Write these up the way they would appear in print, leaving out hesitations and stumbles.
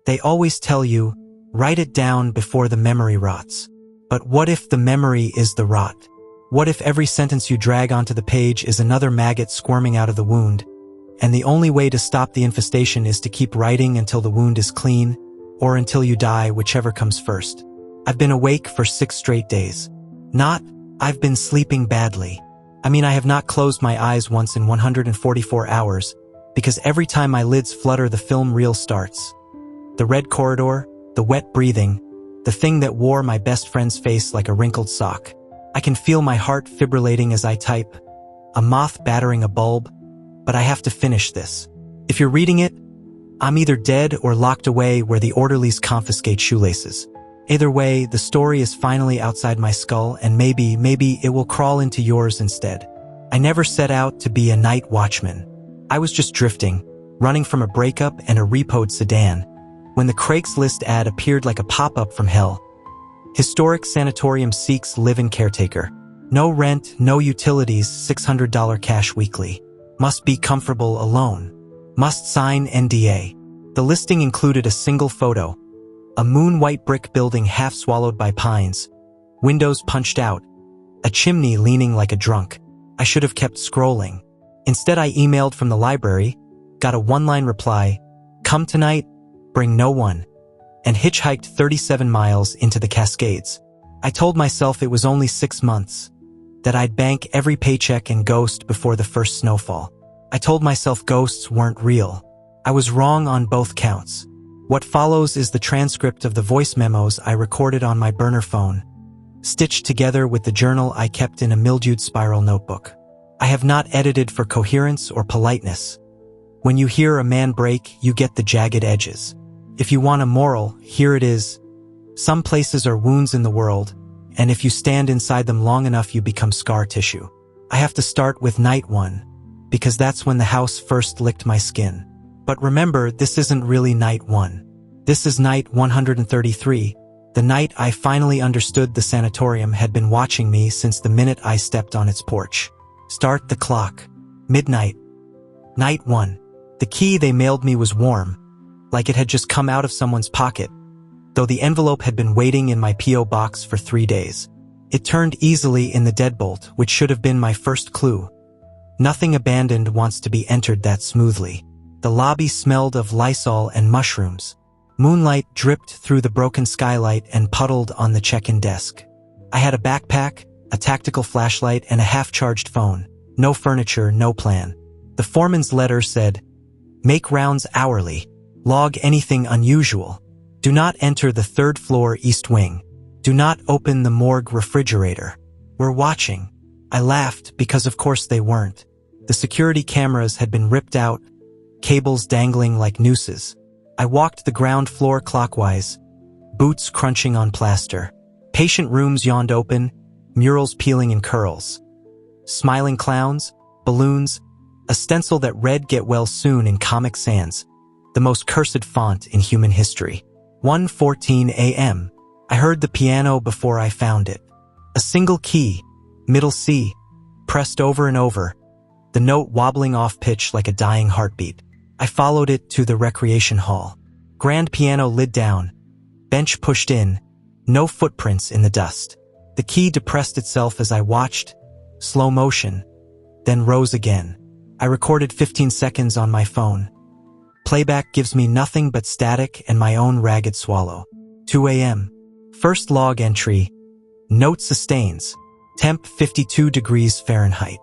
They always tell you, write it down before the memory rots. But what if the memory is the rot? What if every sentence you drag onto the page is another maggot squirming out of the wound, and the only way to stop the infestation is to keep writing until the wound is clean, or until you die, whichever comes first? I've been awake for 6 straight days. Not, I've been sleeping badly. I mean, I have not closed my eyes once in 144 hours, because every time my lids flutter the film reel starts. The red corridor, the wet breathing, the thing that wore my best friend's face like a wrinkled sock. I can feel my heart fibrillating as I type, a moth battering a bulb, but I have to finish this. If you're reading it, I'm either dead or locked away where the orderlies confiscate shoelaces. Either way, the story is finally outside my skull, and maybe it will crawl into yours instead. I never set out to be a night watchman. I was just drifting, running from a breakup and a repoed sedan, when the Craigslist ad appeared like a pop-up from hell. Historic sanatorium seeks live-in caretaker. No rent, no utilities, $600 cash weekly. Must be comfortable alone. Must sign NDA. The listing included a single photo. A moon-white brick building half swallowed by pines. Windows punched out. A chimney leaning like a drunk. I should have kept scrolling. Instead, I emailed from the library, got a one-line reply, come tonight, bring no one, and hitchhiked 37 miles into the Cascades. I told myself it was only 6 months, that I'd bank every paycheck and ghost before the first snowfall. I told myself ghosts weren't real. I was wrong on both counts. What follows is the transcript of the voice memos I recorded on my burner phone, stitched together with the journal I kept in a mildewed spiral notebook. I have not edited for coherence or politeness. When you hear a man break, you get the jagged edges. If you want a moral, here it is. Some places are wounds in the world, and if you stand inside them long enough, you become scar tissue. I have to start with night 1, because that's when the house first licked my skin. But remember, this isn't really night 1. This is night 133, the night I finally understood the sanatorium had been watching me since the minute I stepped on its porch. Start the clock. Midnight. Night 1. The key they mailed me was warm, like it had just come out of someone's pocket, though the envelope had been waiting in my P.O. box for 3 days. It turned easily in the deadbolt, which should have been my first clue. Nothing abandoned wants to be entered that smoothly. The lobby smelled of Lysol and mushrooms. Moonlight dripped through the broken skylight and puddled on the check-in desk. I had a backpack, a tactical flashlight, and a half-charged phone. No furniture, no plan. The foreman's letter said, make rounds hourly. Log anything unusual. Do not enter the 3rd floor east wing. Do not open the morgue refrigerator. We're watching. I laughed because of course they weren't. The security cameras had been ripped out, cables dangling like nooses. I walked the ground floor clockwise, boots crunching on plaster. Patient rooms yawned open, murals peeling in curls. Smiling clowns, balloons, a stencil that read "Get well soon" in Comic Sans, the most cursed font in human history. 1:14 a.m. I heard the piano before I found it. A single key, middle C, pressed over and over, the note wobbling off pitch like a dying heartbeat. I followed it to the recreation hall. Grand piano lid down, bench pushed in, no footprints in the dust. The key depressed itself as I watched, slow motion, then rose again. I recorded 15 seconds on my phone. Playback gives me nothing but static and my own ragged swallow. 2 a.m. First log entry. Note sustains. Temp 52 degrees Fahrenheit.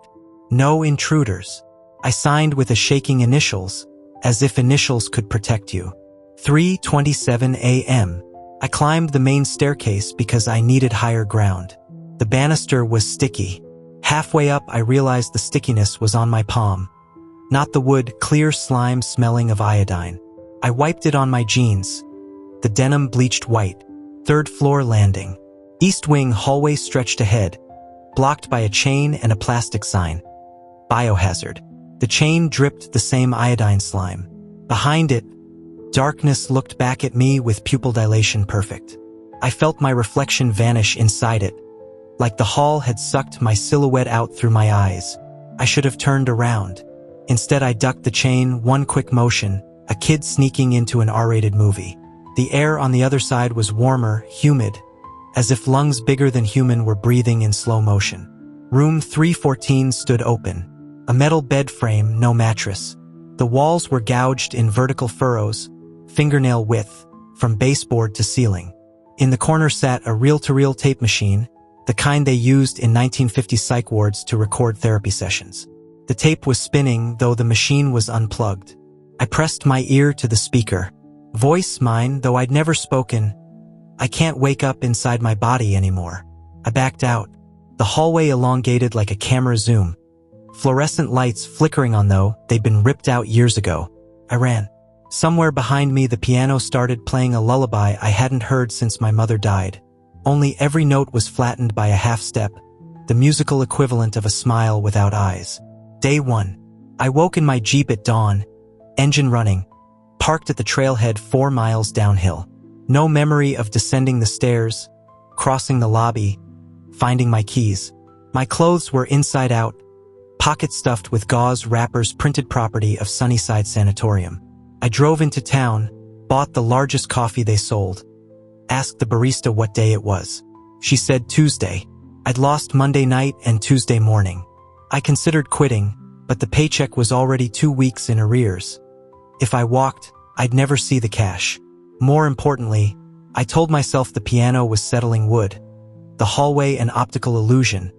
No intruders. I signed with a shaking initials, as if initials could protect you. 3:27 a.m. I climbed the main staircase because I needed higher ground. The banister was sticky. Halfway up, I realized the stickiness was on my palm. Not the wood, clear slime smelling of iodine. I wiped it on my jeans. The denim bleached white. 3rd floor landing. East wing hallway stretched ahead, blocked by a chain and a plastic sign. Biohazard. The chain dripped the same iodine slime. Behind it, darkness looked back at me with pupil dilation perfect. I felt my reflection vanish inside it, like the hall had sucked my silhouette out through my eyes. I should have turned around. Instead, I ducked the chain, one quick motion, a kid sneaking into an R-rated movie. The air on the other side was warmer, humid, as if lungs bigger than human were breathing in slow motion. Room 314 stood open. A metal bed frame, no mattress. The walls were gouged in vertical furrows, fingernail width, from baseboard to ceiling. In the corner sat a reel-to-reel tape machine, the kind they used in 1950s psych wards to record therapy sessions. The tape was spinning, though the machine was unplugged. I pressed my ear to the speaker. Voice mine, though I'd never spoken. I can't wake up inside my body anymore. I backed out. The hallway elongated like a camera zoom. Fluorescent lights flickering on though they'd been ripped out years ago. I ran. Somewhere behind me the piano started playing a lullaby I hadn't heard since my mother died. Only every note was flattened by a half step, the musical equivalent of a smile without eyes. Day 1. I woke in my Jeep at dawn, engine running, parked at the trailhead 4 miles downhill. No memory of descending the stairs, crossing the lobby, finding my keys. My clothes were inside out, pocket stuffed with gauze wrappers, printed property of Sunnyside Sanatorium. I drove into town, bought the largest coffee they sold, asked the barista what day it was. She said Tuesday. I'd lost Monday night and Tuesday morning. I considered quitting, but the paycheck was already 2 weeks in arrears. If I walked, I'd never see the cash. More importantly, I told myself the piano was settling wood, the hallway an optical illusion,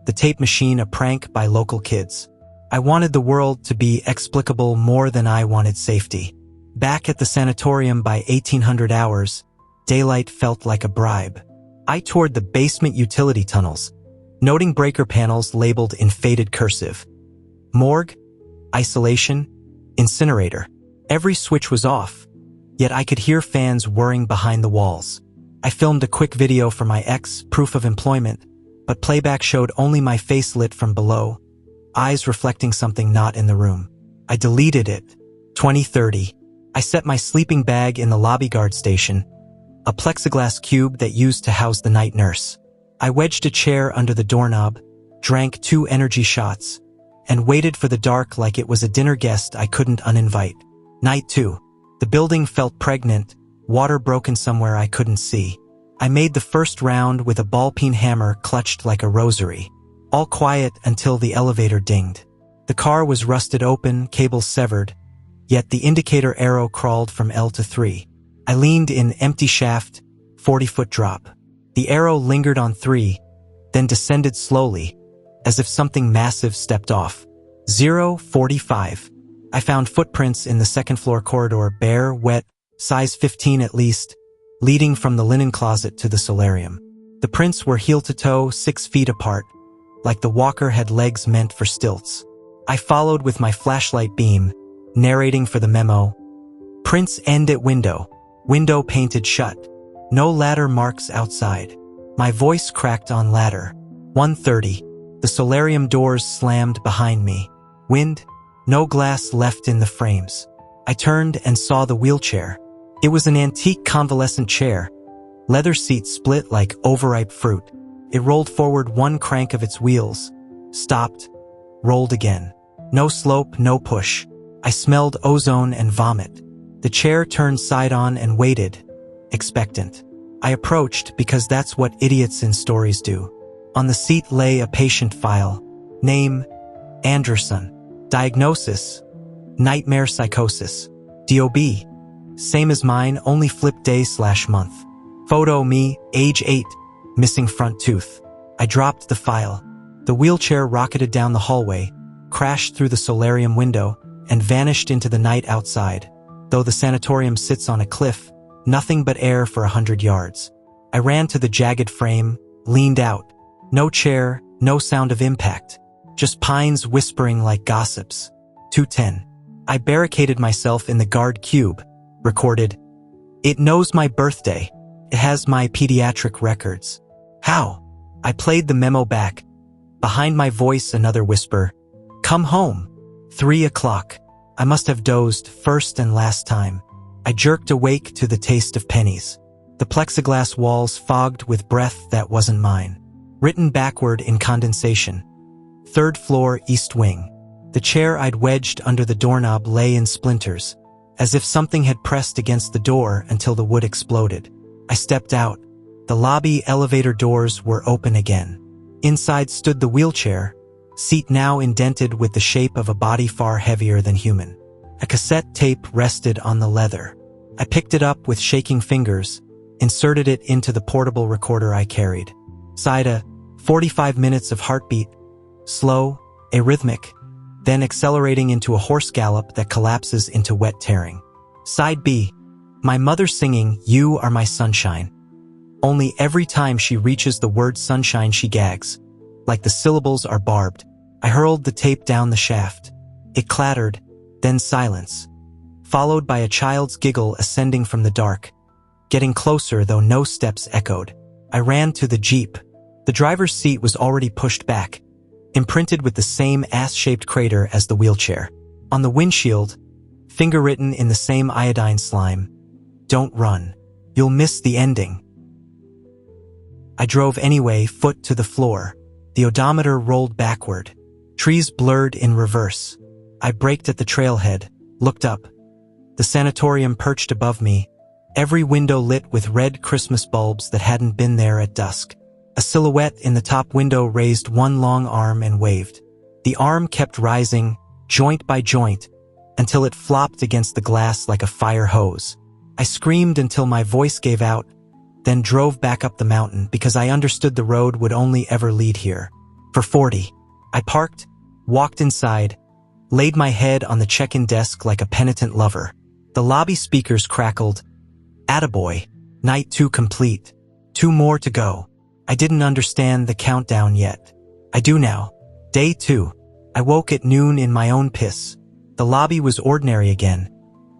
the tape machine a prank by local kids. I wanted the world to be explicable more than I wanted safety. Back at the sanatorium by 1800 hours, daylight felt like a bribe. I toured the basement utility tunnels, noting breaker panels labeled in faded cursive. Morgue, isolation, incinerator. Every switch was off, yet I could hear fans whirring behind the walls. I filmed a quick video for my ex, proof of employment, but playback showed only my face lit from below, eyes reflecting something not in the room. I deleted it. 2030. I set my sleeping bag in the lobby guard station, a plexiglass cube that used to house the night nurse. I wedged a chair under the doorknob, drank 2 energy shots, and waited for the dark like it was a dinner guest I couldn't uninvite. Night 2. The building felt pregnant, water broken somewhere I couldn't see. I made the first round with a ball-peen hammer clutched like a rosary. All quiet until the elevator dinged. The car was rusted open, cables severed, yet the indicator arrow crawled from L to 3. I leaned in, empty shaft, 40-foot drop. The arrow lingered on 3, then descended slowly, as if something massive stepped off. 0:45. I found footprints in the second-floor corridor, bare, wet, size 15 at least, leading from the linen closet to the solarium. The prints were heel-to-toe, 6 feet apart, like the walker had legs meant for stilts. I followed with my flashlight beam, narrating for the memo. Prints end at window. Window painted shut. No ladder marks outside. My voice cracked on ladder. 1:30. The solarium doors slammed behind me. Wind. No glass left in the frames. I turned and saw the wheelchair. It was an antique convalescent chair. Leather seats split like overripe fruit. It rolled forward 1 crank of its wheels. Stopped. Rolled again. No slope, no push. I smelled ozone and vomit. The chair turned side on and waited, expectant. I approached because that's what idiots in stories do. On the seat lay a patient file. Name, Anderson. Diagnosis, nightmare psychosis. DOB, same as mine, only flipped day/month. Photo me, age 8, missing front tooth. I dropped the file. The wheelchair rocketed down the hallway, crashed through the solarium window, and vanished into the night outside. Though the sanatorium sits on a cliff, nothing but air for 100 yards. I ran to the jagged frame, leaned out. No chair, no sound of impact. Just pines whispering like gossips. 2:10. I barricaded myself in the guard cube, recorded. It knows my birthday. It has my pediatric records. How? I played the memo back. Behind my voice another whisper. Come home. 3 o'clock. I must have dozed first and last time. I jerked awake to the taste of pennies. The plexiglass walls fogged with breath that wasn't mine. Written backward in condensation. 3rd floor, east wing. The chair I'd wedged under the doorknob lay in splinters, as if something had pressed against the door until the wood exploded. I stepped out. The lobby elevator doors were open again. Inside stood the wheelchair, seat now indented with the shape of a body far heavier than human. A cassette tape rested on the leather. I picked it up with shaking fingers, inserted it into the portable recorder I carried. Side A, 45 minutes of heartbeat, slow, arrhythmic, then accelerating into a horse gallop that collapses into wet tearing. Side B, my mother singing, "You are my sunshine." Only every time she reaches the word sunshine she gags, like the syllables are barbed. I hurled the tape down the shaft. It clattered, then silence, followed by a child's giggle ascending from the dark, getting closer though no steps echoed. I ran to the Jeep. The driver's seat was already pushed back, imprinted with the same ass-shaped crater as the wheelchair. On the windshield, finger-written in the same iodine slime, "Don't run. You'll miss the ending." I drove anyway, foot to the floor. The odometer rolled backward. Trees blurred in reverse. I braked at the trailhead, looked up. The sanatorium perched above me, every window lit with red Christmas bulbs that hadn't been there at dusk. A silhouette in the top window raised one long arm and waved. The arm kept rising, joint by joint, until it flopped against the glass like a fire hose. I screamed until my voice gave out, then drove back up the mountain because I understood the road would only ever lead here. For 40. I parked, walked inside, laid my head on the check-in desk like a penitent lover. The lobby speakers crackled. "Attaboy. Night 2 complete. 2 more to go." I didn't understand the countdown yet. I do now. Day 2. I woke at noon in my own piss. The lobby was ordinary again.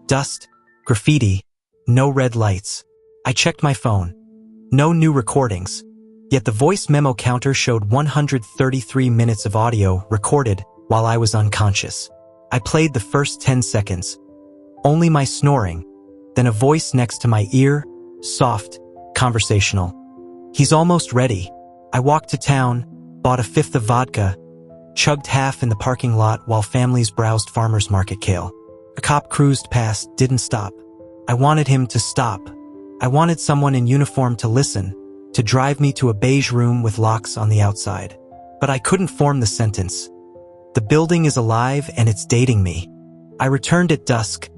Dust, graffiti, no red lights. I checked my phone. No new recordings. Yet the voice memo counter showed 133 minutes of audio recorded while I was unconscious. I played the first 10 seconds. Only my snoring, then a voice next to my ear, soft, conversational. "He's almost ready." I walked to town, bought a 5th of vodka, chugged half in the parking lot while families browsed farmers market kale. A cop cruised past, didn't stop. I wanted him to stop. I wanted someone in uniform to listen, to drive me to a beige room with locks on the outside. But I couldn't form the sentence. The building is alive and it's dating me. I returned at dusk,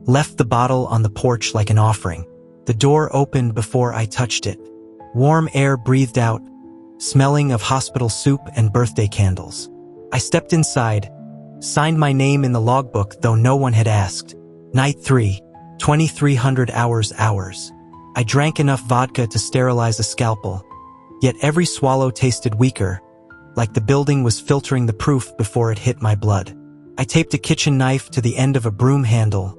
left the bottle on the porch like an offering. The door opened before I touched it. Warm air breathed out, smelling of hospital soup and birthday candles. I stepped inside, signed my name in the logbook though no one had asked. Night 3, 2300 hours. I drank enough vodka to sterilize a scalpel, yet every swallow tasted weaker, like the building was filtering the proof before it hit my blood. I taped a kitchen knife to the end of a broom handle.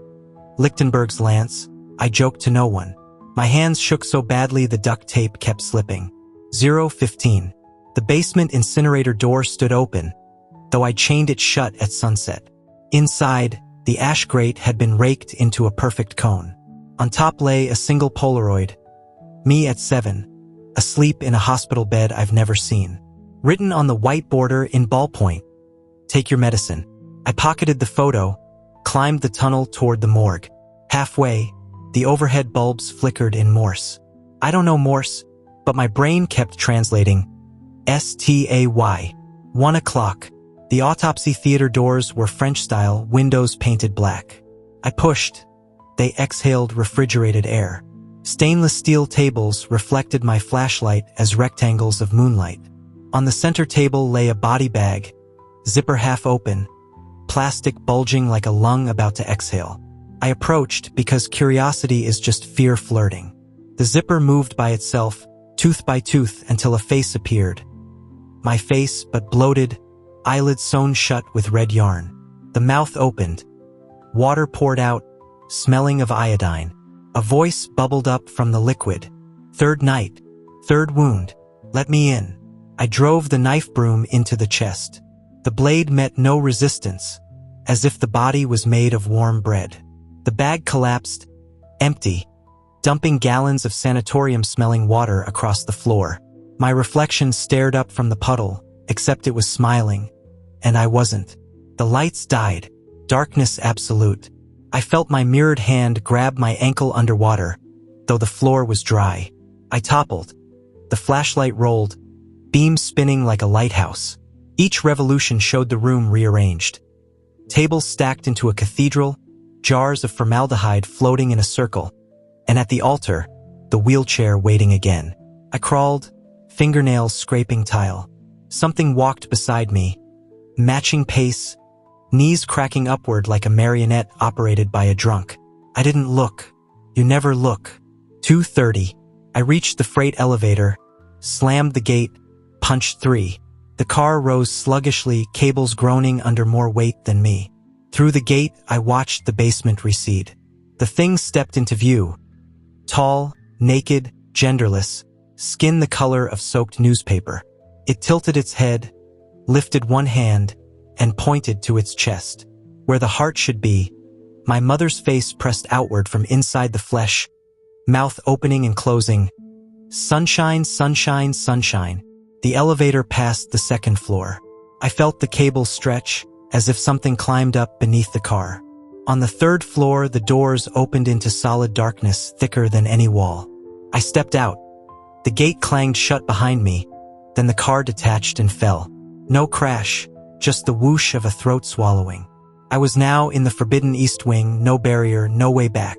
Lichtenberg's lance. I joked to no one. My hands shook so badly the duct tape kept slipping. 0:15. The basement incinerator door stood open, though I chained it shut at sunset. Inside, the ash grate had been raked into a perfect cone. On top lay a single Polaroid. Me at 7, asleep in a hospital bed I've never seen. Written on the white border in ballpoint, "Take your medicine." I pocketed the photo, climbed the tunnel toward the morgue. Halfway, the overhead bulbs flickered in Morse. I don't know Morse, but my brain kept translating. STAY. 1 o'clock. The autopsy theater doors were French-style, windows painted black. I pushed. They exhaled refrigerated air. Stainless steel tables reflected my flashlight as rectangles of moonlight. On the center table lay a body bag, zipper half open, plastic bulging like a lung about to exhale. I approached because curiosity is just fear flirting. The zipper moved by itself, tooth by tooth, until a face appeared. My face, but bloated, eyelids sewn shut with red yarn. The mouth opened. Water poured out, smelling of iodine. A voice bubbled up from the liquid. "Third night. Third wound. Let me in." I drove the knife broom into the chest. The blade met no resistance, as if the body was made of warm bread. The bag collapsed, empty, dumping gallons of sanatorium-smelling water across the floor. My reflection stared up from the puddle, except it was smiling, and I wasn't. The lights died. Darkness absolute. I felt my mirrored hand grab my ankle underwater, though the floor was dry. I toppled. The flashlight rolled, beams spinning like a lighthouse. Each revolution showed the room rearranged. Tables stacked into a cathedral, jars of formaldehyde floating in a circle, and at the altar, the wheelchair waiting again. I crawled, fingernails scraping tile. Something walked beside me, matching pace, knees cracking upward like a marionette operated by a drunk. I didn't look. You never look. 2:30. I reached the freight elevator, slammed the gate, punched 3. The car rose sluggishly, cables groaning under more weight than me. Through the gate, I watched the basement recede. The thing stepped into view. Tall, naked, genderless, skin the color of soaked newspaper. It tilted its head, lifted one hand, and pointed to its chest. Where the heart should be, my mother's face pressed outward from inside the flesh, mouth opening and closing. Sunshine, sunshine, sunshine. The elevator passed the second floor. I felt the cable stretch, as if something climbed up beneath the car. On the third floor, the doors opened into solid darkness thicker than any wall. I stepped out. The gate clanged shut behind me, then the car detached and fell. No crash, just the whoosh of a throat swallowing. I was now in the forbidden east wing, no barrier, no way back.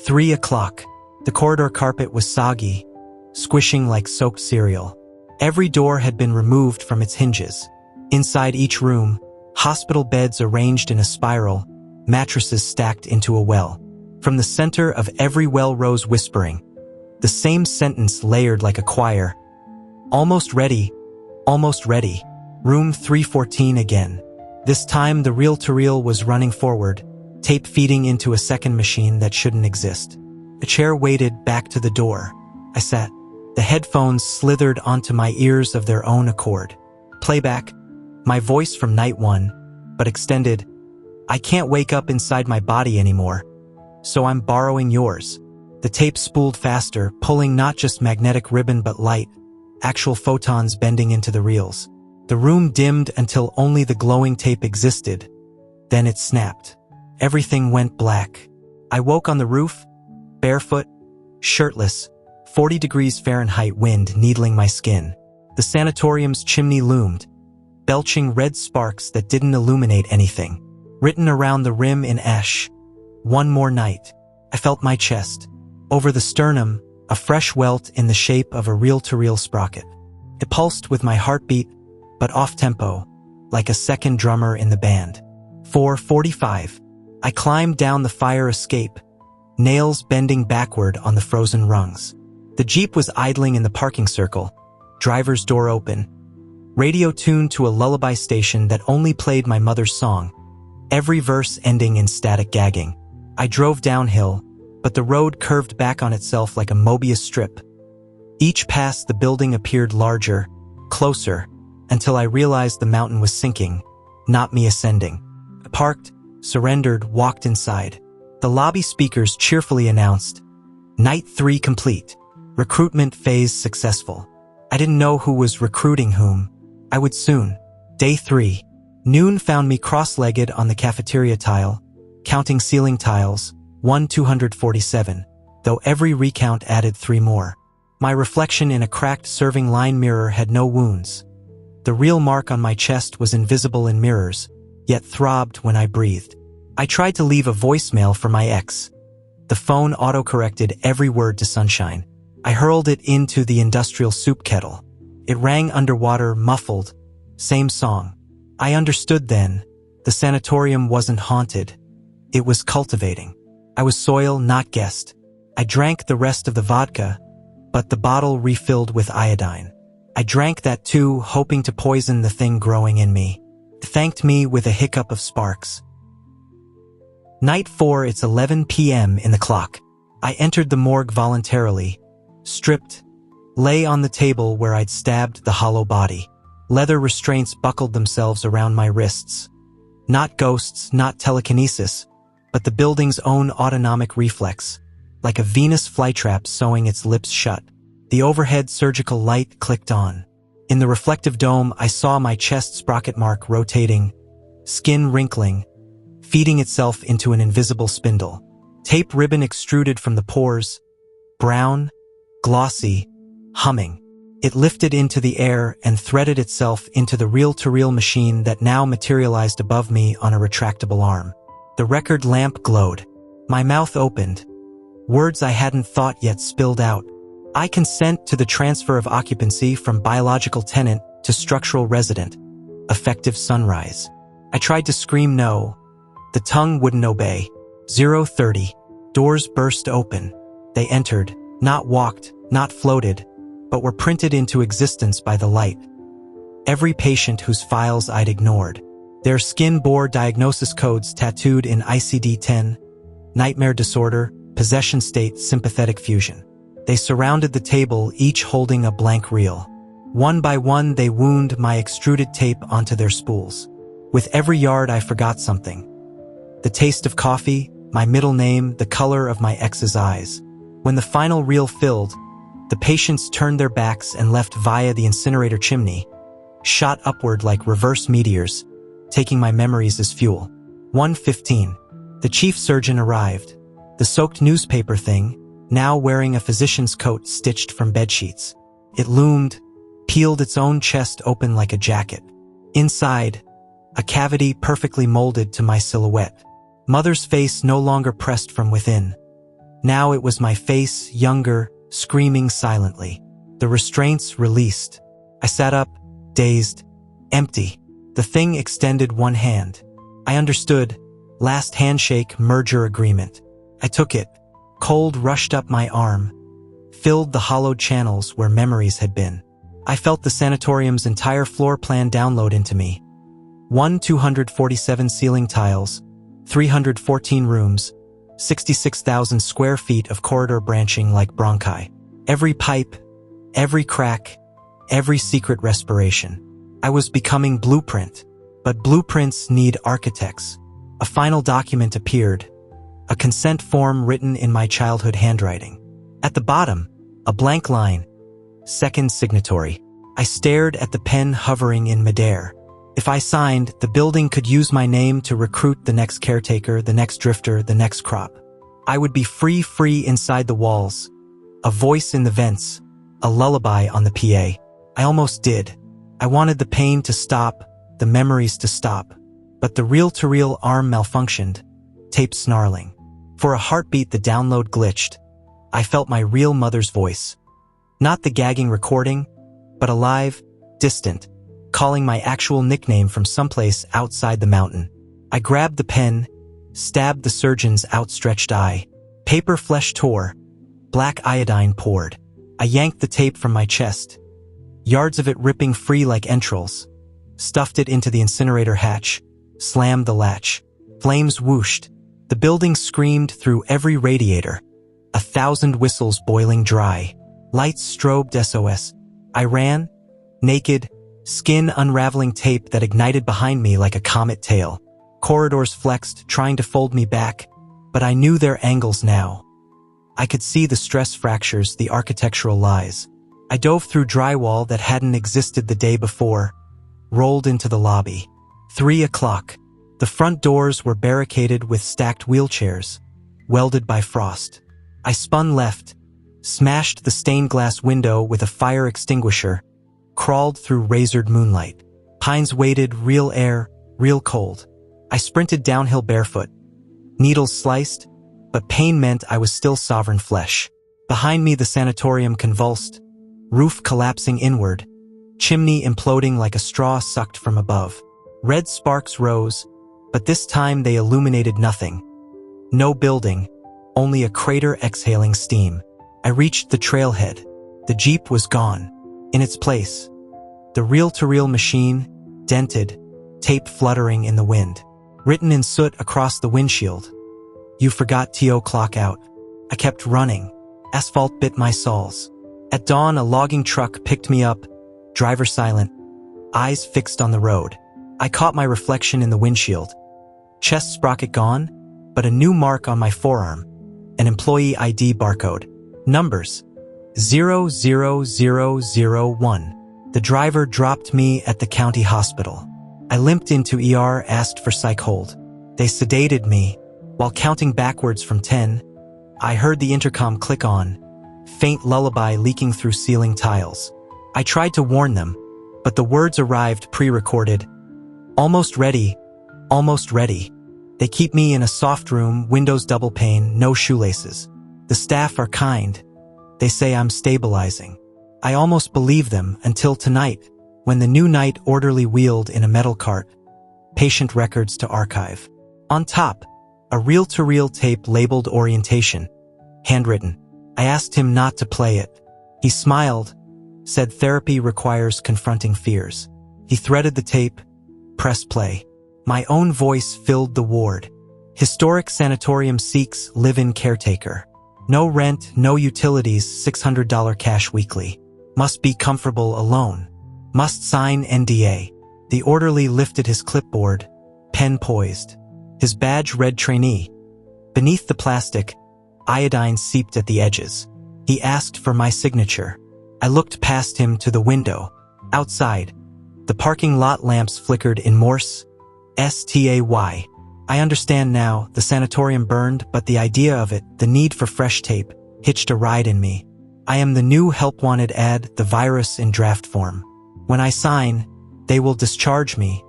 3 o'clock. The corridor carpet was soggy, squishing like soaked cereal. Every door had been removed from its hinges. Inside each room, hospital beds arranged in a spiral, mattresses stacked into a well. From the center of every well rose whispering, the same sentence layered like a choir. Almost ready, almost ready. Room 314 again. This time the reel-to-reel was running forward, tape feeding into a second machine that shouldn't exist. A chair waited back to the door. I sat. The headphones slithered onto my ears of their own accord. Playback, my voice from night 1, but extended. I can't wake up inside my body anymore, so I'm borrowing yours. The tape spooled faster, pulling not just magnetic ribbon but light, actual photons bending into the reels. The room dimmed until only the glowing tape existed. Then it snapped. Everything went black. I woke on the roof, barefoot, shirtless, 40 degrees Fahrenheit wind needling my skin. The sanatorium's chimney loomed, belching red sparks that didn't illuminate anything. Written around the rim in ash. One more night. I felt my chest. Over the sternum, a fresh welt in the shape of a reel-to-reel sprocket. It pulsed with my heartbeat, but off-tempo, like a second drummer in the band. 4:45. I climbed down the fire escape, nails bending backward on the frozen rungs. The Jeep was idling in the parking circle, driver's door open, radio tuned to a lullaby station that only played my mother's song, every verse ending in static gagging. I drove downhill, but the road curved back on itself like a Mobius strip. Each pass the building appeared larger, closer, until I realized the mountain was sinking, not me ascending. I parked, surrendered, walked inside. The lobby speakers cheerfully announced, Night 3 complete. Recruitment phase successful. I didn't know who was recruiting whom. I would soon. Day 3. Noon found me cross-legged on the cafeteria tile, counting ceiling tiles, 1,247, though every recount added 3 more. My reflection in a cracked serving line mirror had no wounds. The real mark on my chest was invisible in mirrors, yet throbbed when I breathed. I tried to leave a voicemail for my ex. The phone auto-corrected every word to sunshine. I hurled it into the industrial soup kettle. It rang underwater, muffled. Same song. I understood then. The sanatorium wasn't haunted. It was cultivating. I was soil, not guest. I drank the rest of the vodka, but the bottle refilled with iodine. I drank that too, hoping to poison the thing growing in me. It thanked me with a hiccup of sparks. Night 4, it's 11 p.m. in the clock. I entered the morgue voluntarily, stripped, lay on the table where I'd stabbed the hollow body. Leather restraints buckled themselves around my wrists. Not ghosts, not telekinesis, but the building's own autonomic reflex, like a Venus flytrap sewing its lips shut. The overhead surgical light clicked on. In the reflective dome, I saw my chest sprocket mark rotating, skin wrinkling, feeding itself into an invisible spindle. Tape ribbon extruded from the pores, brown, glossy, humming. It lifted into the air and threaded itself into the reel-to-reel machine that now materialized above me on a retractable arm. The record lamp glowed. My mouth opened. Words I hadn't thought yet spilled out. I consent to the transfer of occupancy from biological tenant to structural resident. Effective sunrise. I tried to scream no. The tongue wouldn't obey. 0:30. Doors burst open. They entered, not walked, not floated, but were printed into existence by the light. Every patient whose files I'd ignored. Their skin bore diagnosis codes tattooed in ICD-10, nightmare disorder, possession state, sympathetic fusion. They surrounded the table, each holding a blank reel. One by one, they wound my extruded tape onto their spools. With every yard, I forgot something. The taste of coffee, my middle name, the color of my ex's eyes. When the final reel filled, the patients turned their backs and left via the incinerator chimney, shot upward like reverse meteors, taking my memories as fuel. 1:15. The chief surgeon arrived. The soaked newspaper thing, now wearing a physician's coat stitched from bedsheets. It loomed, peeled its own chest open like a jacket. Inside, a cavity perfectly molded to my silhouette. Mother's face no longer pressed from within. Now it was my face, younger, screaming silently. The restraints released. I sat up, dazed, empty. The thing extended one hand. I understood. Last handshake, merger agreement. I took it. Cold rushed up my arm, filled the hollowed channels where memories had been. I felt the sanatorium's entire floor plan download into me. 247 ceiling tiles, 314 rooms, 66,000 square feet of corridor branching like bronchi. Every pipe, every crack, every secret respiration. I was becoming blueprint, but blueprints need architects. A final document appeared, a consent form written in my childhood handwriting. At the bottom, a blank line, second signatory. I stared at the pen hovering in midair. If I signed, the building could use my name to recruit the next caretaker, the next drifter, the next crop. I would be free inside the walls. A voice in the vents, a lullaby on the PA. I almost did. I wanted the pain to stop, the memories to stop. But the reel-to-reel arm malfunctioned, tape snarling. For a heartbeat, the download glitched. I felt my real mother's voice. Not the gagging recording, but alive, distant, calling my actual nickname from someplace outside the mountain. I grabbed the pen, stabbed the surgeon's outstretched eye. Paper flesh tore. Black iodine poured. I yanked the tape from my chest, yards of it ripping free like entrails. Stuffed it into the incinerator hatch, slammed the latch. Flames whooshed. The building screamed through every radiator. 1,000 whistles boiling dry. Lights strobed SOS. I ran, naked, skin unraveling tape that ignited behind me like a comet tail. Corridors flexed, trying to fold me back, but I knew their angles now. I could see the stress fractures, the architectural lies. I dove through drywall that hadn't existed the day before, rolled into the lobby. 3 o'clock. The front doors were barricaded with stacked wheelchairs, welded by frost. I spun left, smashed the stained glass window with a fire extinguisher, crawled through razored moonlight. Pines waited, real air, real cold. I sprinted downhill barefoot. Needles sliced, but pain meant I was still sovereign flesh. Behind me, the sanatorium convulsed, roof collapsing inward, chimney imploding like a straw sucked from above. Red sparks rose, but this time they illuminated nothing. No building, only a crater exhaling steam. I reached the trailhead. The Jeep was gone. In its place, the reel-to-reel machine, dented, tape fluttering in the wind. Written in soot across the windshield. You forgot TO clock out. I kept running. Asphalt bit my soles. At dawn, a logging truck picked me up, driver silent, eyes fixed on the road. I caught my reflection in the windshield. Chest sprocket gone, but a new mark on my forearm. An employee ID barcode. Numbers. 00001. The driver dropped me at the county hospital. I limped into ER, asked for psych hold. They sedated me. While counting backwards from 10, I heard the intercom click on, faint lullaby leaking through ceiling tiles. I tried to warn them, but the words arrived pre-recorded. Almost ready, almost ready. They keep me in a soft room, windows double pane, no shoelaces. The staff are kind. They say I'm stabilizing. I almost believe them until tonight, when the new night orderly wheeled in a metal cart, patient records to archive. On top, a reel-to-reel tape labeled Orientation, handwritten. I asked him not to play it. He smiled, said therapy requires confronting fears. He threaded the tape, press play. My own voice filled the ward. Historic sanatorium seeks live-in caretaker. No rent, no utilities, $600 cash weekly. Must be comfortable alone. Must sign NDA. The orderly lifted his clipboard, pen poised. His badge read trainee. Beneath the plastic, iodine seeped at the edges. He asked for my signature. I looked past him to the window. Outside, the parking lot lamps flickered in Morse, STAY. I understand now, the sanatorium burned, but the idea of it, the need for fresh tape, hitched a ride in me. I am the new help wanted ad, the virus in draft form. When I sign, they will discharge me,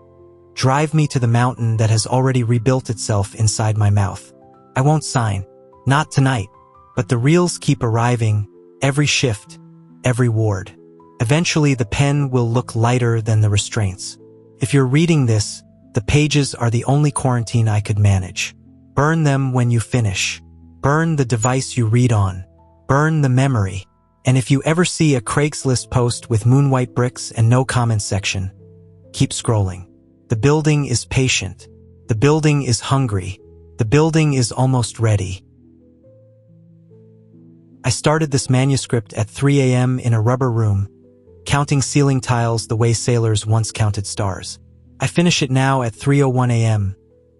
drive me to the mountain that has already rebuilt itself inside my mouth. I won't sign. Not tonight. But the reels keep arriving, every shift, every ward. Eventually the pen will look lighter than the restraints. If you're reading this, the pages are the only quarantine I could manage. Burn them when you finish. Burn the device you read on. Burn the memory. And if you ever see a Craigslist post with moonwhite bricks and no comment section, keep scrolling. The building is patient. The building is hungry. The building is almost ready. I started this manuscript at 3 a.m. in a rubber room, counting ceiling tiles the way sailors once counted stars. I finish it now at 3:01 a.m.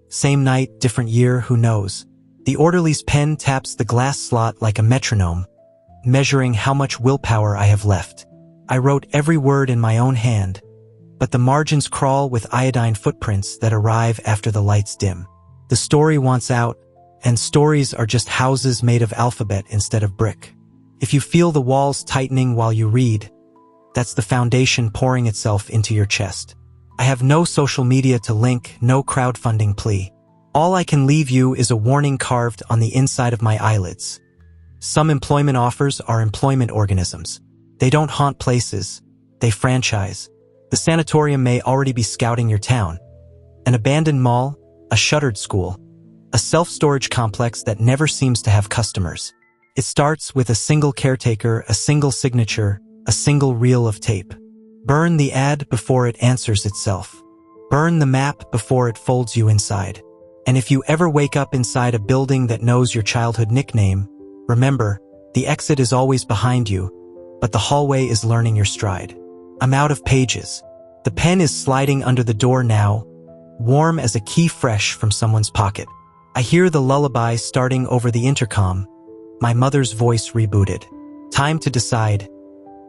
Same night, different year, who knows. The orderly's pen taps the glass slot like a metronome, measuring how much willpower I have left. I wrote every word in my own hand, but the margins crawl with iodine footprints that arrive after the lights dim. The story wants out, and stories are just houses made of alphabet instead of brick. If you feel the walls tightening while you read, that's the foundation pouring itself into your chest. I have no social media to link, no crowdfunding plea. All I can leave you is a warning carved on the inside of my eyelids. Some employment offers are employment organisms. They don't haunt places, they franchise. The sanatorium may already be scouting your town. An abandoned mall, a shuttered school, a self-storage complex that never seems to have customers. It starts with a single caretaker, a single signature, a single reel of tape. Burn the ad before it answers itself. Burn the map before it folds you inside. And if you ever wake up inside a building that knows your childhood nickname, remember, the exit is always behind you, but the hallway is learning your stride. I'm out of pages. The pen is sliding under the door now, warm as a key fresh from someone's pocket. I hear the lullaby starting over the intercom, my mother's voice rebooted. Time to decide.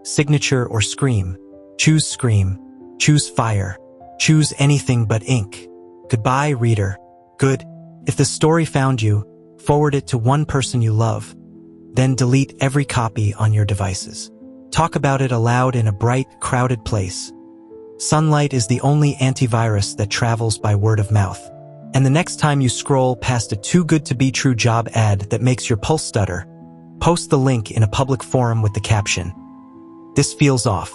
Signature or scream. Choose scream. Choose fire. Choose anything but ink. Goodbye, reader. Good. If the story found you, forward it to one person you love. Then delete every copy on your devices. Talk about it aloud in a bright, crowded place. Sunlight is the only antivirus that travels by word of mouth. And the next time you scroll past a too-good-to-be-true job ad that makes your pulse stutter, post the link in a public forum with the caption, "This feels off.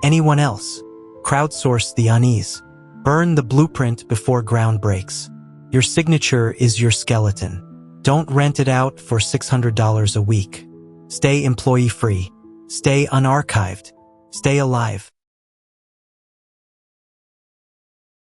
Anyone else?" Crowdsource the unease. Burn the blueprint before ground breaks. Your signature is your skeleton. Don't rent it out for $600 a week. Stay employee-free. Stay unarchived. Stay alive.